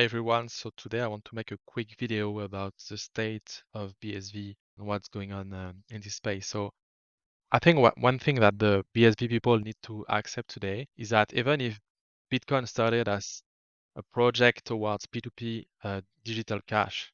everyone. So today I want to make a quick video about the state of BSV and what's going on in this space. So I think one thing that the BSV people need to accept today is that even if Bitcoin started as a project towards P2P digital cash,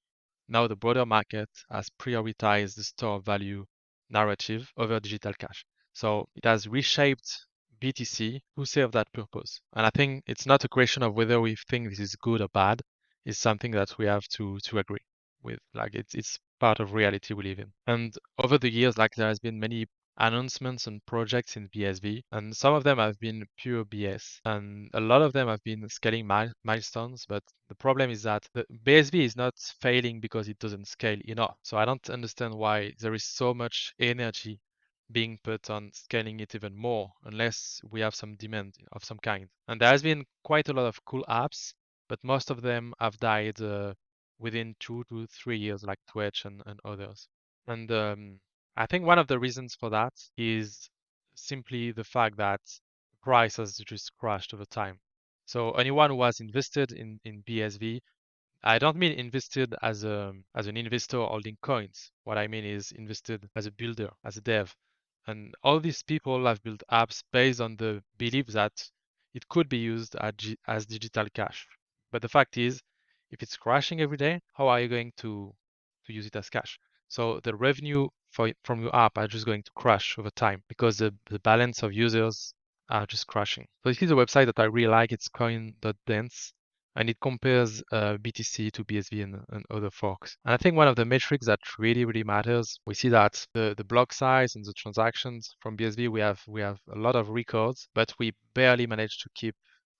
now the broader market has prioritized the store of value narrative over digital cash. So it has reshaped BTC to serve that purpose. And I think it's not a question of whether we think this is good or bad. It's something that we have to agree with. Like it's part of reality we live in. And over the years, like there has been many announcements and projects in BSV, and some of them have been pure BS, and a lot of them have been scaling milestones. But the problem is that the BSV is not failing because it doesn't scale enough. So I don't understand why there is so much energy being put on scaling it even more unless we have some demand of some kind. And there has been quite a lot of cool apps, but most of them have died within 2 to 3 years, like Twitch and others. And I think one of the reasons for that is simply the fact that price has just crashed over time. So anyone who has invested in BSV, I don't mean invested as an investor holding coins. What I mean is invested as a builder, as a dev. And all these people have built apps based on the belief that it could be used as digital cash. But the fact is, if it's crashing every day, how are you going to use it as cash? So the revenue from your app are just going to crash over time because the balance of users are just crashing. So this is a website that I really like. It's coin.dance, and it compares BTC to BSV and other forks. And I think one of the metrics that really matters, we see that the block size and the transactions from BSV, we have a lot of records, but we barely manage to keep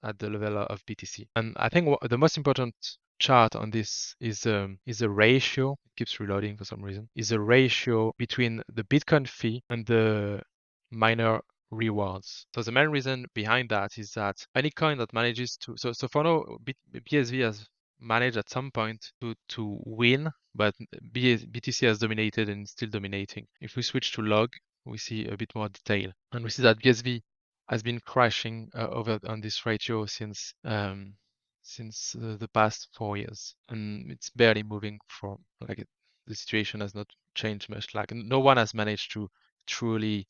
at the level of BTC. And I think the most important chart on this is a ratio. It keeps reloading for some reason. Is a ratio between the Bitcoin fee and the miner rewards. So the main reason behind that is that any coin that manages to so for now BSV has managed at some point to win, but BTC has dominated and is still dominating. If we switch to log, we see a bit more detail, and we see that BSV has been crashing over on this ratio since the past 4 years, and it's barely moving from like the situation has not changed much. Like no one has managed to truly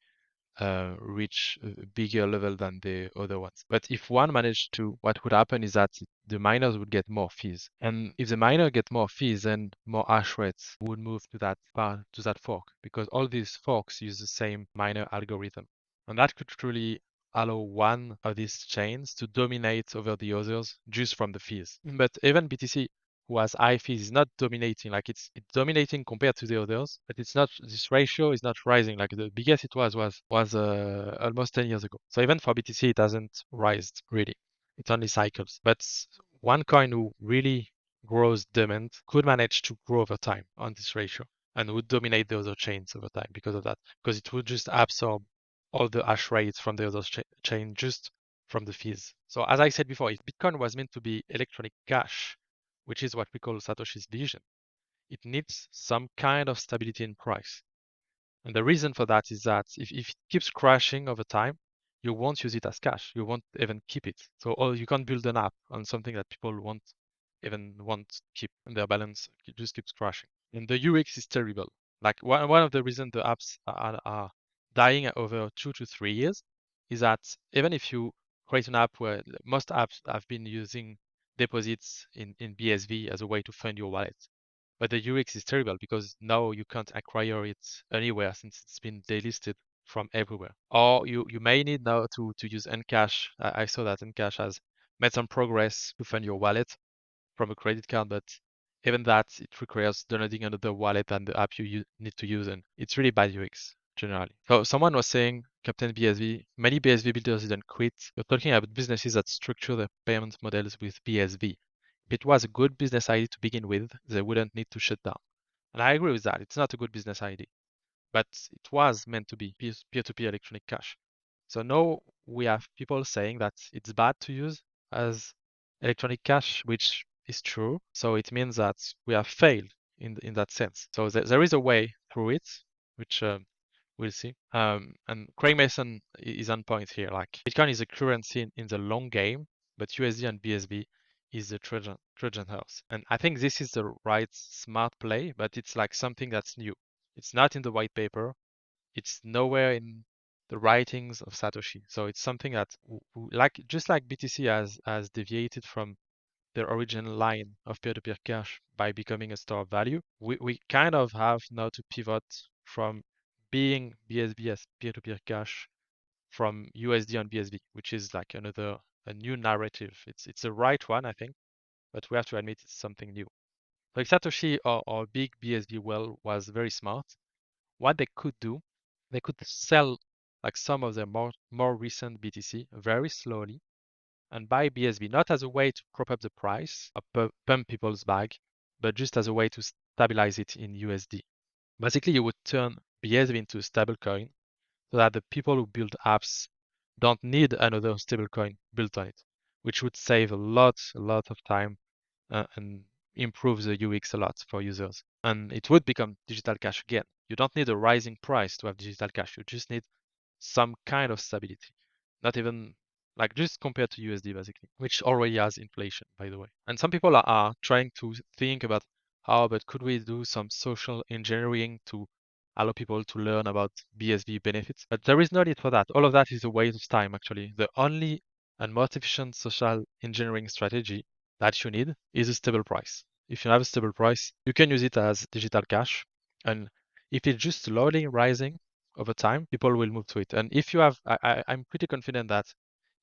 reach a bigger level than the other ones. But if one managed to, what would happen is that the miners would get more fees. And if the miner get more fees, then more hash rates would move to that fork, because all these forks use the same miner algorithm. And that could truly allow one of these chains to dominate over the others just from the fees. But even BTC, who has high fees, is not dominating. Like it's dominating compared to the others, but it's not, this ratio is not rising. Like the biggest it was almost 10 years ago. So even for BTC, it hasn't risen really. It only cycles. But one coin who really grows demand could manage to grow over time on this ratio and would dominate the other chains over time because of that. Because it would just absorb all the hash rates from the other chain just from the fees. So as I said before, if Bitcoin was meant to be electronic cash, which is what we call Satoshi's vision, it needs some kind of stability in price. And the reason for that is that if it keeps crashing over time, you won't use it as cash. You won't even keep it. So you can't build an app on something that people won't even want to keep, and their balance just keeps crashing. And the UX is terrible. Like one of the reasons the apps are dying over 2 to 3 years is that even if you create an app where most apps have been using deposits in BSV as a way to fund your wallet. But the UX is terrible because now you can't acquire it anywhere since it's been delisted from everywhere. Or you may need now to use Encash. I saw that Encash has made some progress to fund your wallet from a credit card, but even that, it requires downloading another wallet than the app you need to use, and it's really bad UX generally. So someone was saying, Captain BSV, many BSV builders didn't quit. You're talking about businesses that structure their payment models with BSV. If it was a good business idea to begin with, they wouldn't need to shut down. And I agree with that. It's not a good business idea, but it was meant to be peer-to-peer electronic cash. So now we have people saying that it's bad to use as electronic cash, which is true. So it means that we have failed in that sense. So there is a way through it, which we'll see. And Craig Mason is on point here. Like Bitcoin is a currency in the long game, but USD and BSV is the Trojan horse. And I think this is the right smart play, but it's like something that's new. It's not in the white paper. It's nowhere in the writings of Satoshi. So it's something that like just like BTC has deviated from the original line of peer-to-peer cash by becoming a store of value, we kind of have now to pivot from being BSV as peer-to-peer cash from USD on BSV, which is like a new narrative. It's the right one, I think, but we have to admit it's something new. Like Satoshi or big BSV well was very smart. What they could do, they could sell like some of their more recent BTC very slowly and buy BSV, not as a way to prop up the price or pump people's bag, but just as a way to stabilize it in USD. Basically, you would turn BSV into a stable coin so that the people who build apps don't need another stablecoin built on it, which would save a lot of time and improve the UX a lot for users. And it would become digital cash again. You don't need a rising price to have digital cash. You just need some kind of stability. Not even like just compared to USD basically, which already has inflation, by the way. And some people are trying to think about but could we do some social engineering to allow people to learn about BSV benefits? But there is no need for that. All of that is a waste of time, actually. The only and most efficient social engineering strategy that you need is a stable price. If you have a stable price, you can use it as digital cash. And if it's just slowly rising over time, people will move to it. And if you have, I'm pretty confident that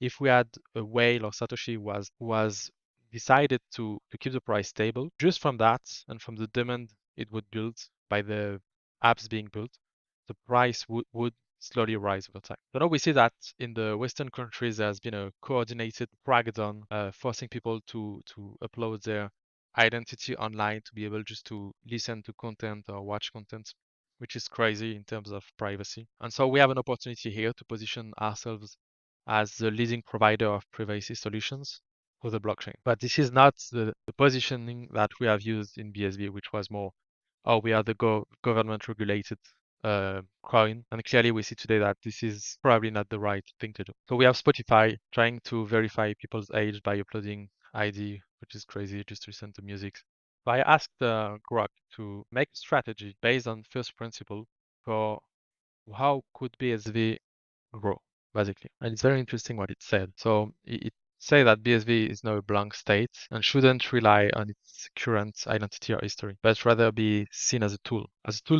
if we had a whale or Satoshi was decided to keep the price stable, just from that and from the demand it would build by the apps being built, the price would slowly rise over time. So now we see that in the Western countries, there's been a coordinated crackdown, forcing people to upload their identity online to be able just to listen to content or watch content, which is crazy in terms of privacy. And so we have an opportunity here to position ourselves as the leading provider of privacy solutions for the blockchain. But this is not the positioning that we have used in BSV, which was more, we are the government regulated coin. And clearly we see today that this is probably not the right thing to do. So we have Spotify trying to verify people's age by uploading ID, which is crazy, just to listen to music. So I asked Grok to make a strategy based on first principle for how could BSV grow, basically. And it's very interesting what it said. So it say that BSV is now a blank state and shouldn't rely on its current identity or history, but rather be seen as a tool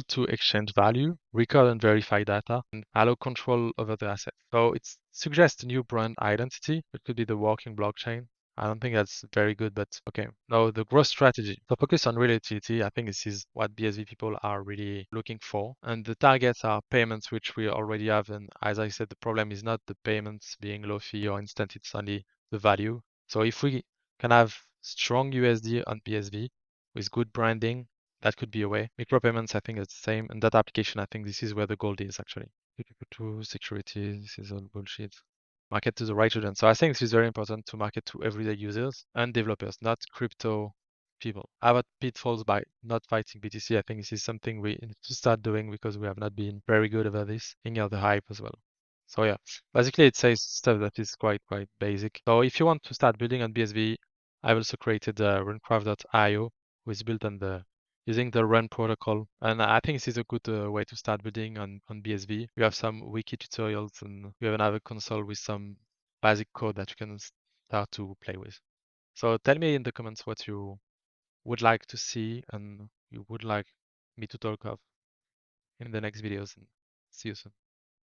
to exchange value, record and verify data, and allow control over the asset. So it suggests a new brand identity, which could be the working blockchain. I don't think that's very good, but okay. Now the growth strategy. So focus on real utility. I think this is what BSV people are really looking for. And the targets are payments, which we already have. And as I said, the problem is not the payments being low fee or instant, it's only the value. So if we can have strong USD on BSV with good branding, that could be a way. Micropayments, I think it's the same. And that application, I think this is where the gold is actually. To security, this is all bullshit. Market to the right audience. So I think this is very important to market to everyday users and developers, not crypto people. I have pitfalls by not fighting BTC. I think this is something we need to start doing because we have not been very good about this. Thinking of the hype as well. So yeah, basically it says stuff that is quite basic. So if you want to start building on BSV, I've also created runcraft.io, which is built on using the run protocol. And I think this is a good way to start building on BSV. We have some wiki tutorials and we have another console with some basic code that you can start to play with. So tell me in the comments what you would like to see and you would like me to talk of in the next videos, and see you soon.